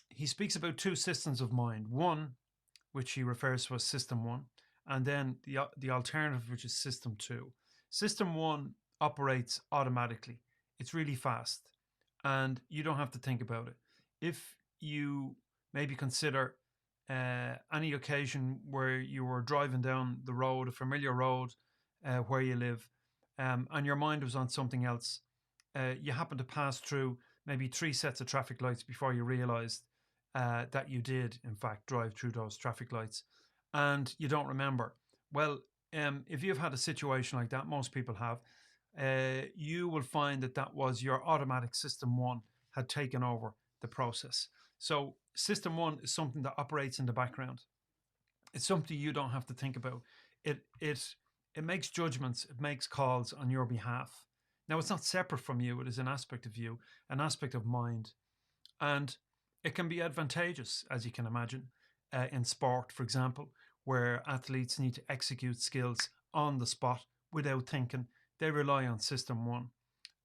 He speaks about two systems of mind. One, which he refers to as System One, and then the alternative, which is System Two. System One operates automatically. It's really fast, and you don't have to think about it. If you maybe consider any occasion where you were driving down the road, a familiar road where you live, and your mind was on something else, you happen to pass through maybe three sets of traffic lights before you realized that you did, in fact, drive through those traffic lights, and you don't remember. Well, if you've had a situation like that, most people have, you will find that that was your automatic System One had taken over the process. So, System One is something that operates in the background. It's something you don't have to think about. It it it makes judgments, it makes calls on your behalf. Now, it's not separate from you, it is an aspect of you, an aspect of mind. And it can be advantageous, as you can imagine, in sport, for example, where athletes need to execute skills on the spot without thinking. They rely on System One.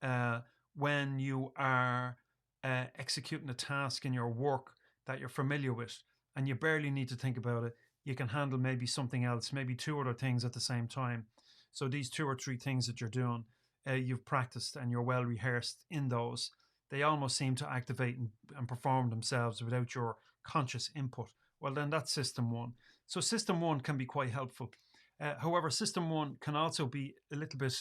Uh, when you are executing a task in your work that you're familiar with and you barely need to think about it, you can handle maybe something else, maybe two other things at the same time. So these two or three things that you're doing, you've practiced and you're well rehearsed in those. They almost seem to activate and perform themselves without your conscious input. Well, then that's System One. So System One can be quite helpful. However, System One can also be a little bit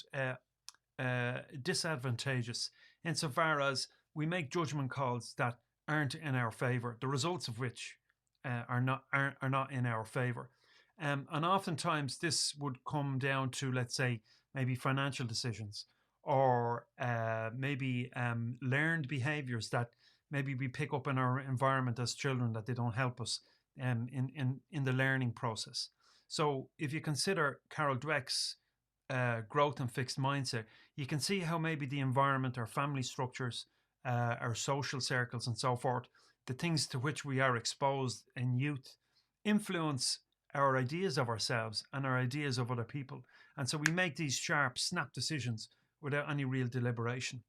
disadvantageous insofar as we make judgment calls that aren't in our favor, the results of which are not in our favor. And oftentimes this would come down to, let's say, maybe financial decisions or maybe learned behaviors that maybe we pick up in our environment as children that they don't help us in the learning process. So if you consider Carol Dweck's growth and fixed mindset, you can see how maybe the environment, our family structures, our social circles, and so forth, the things to which we are exposed in youth, influence our ideas of ourselves and our ideas of other people. And so we make these sharp, snap decisions without any real deliberation.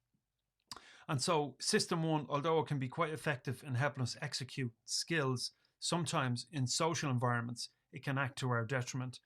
And so, System One, although it can be quite effective in helping us execute skills, sometimes in social environments, it can act to our detriment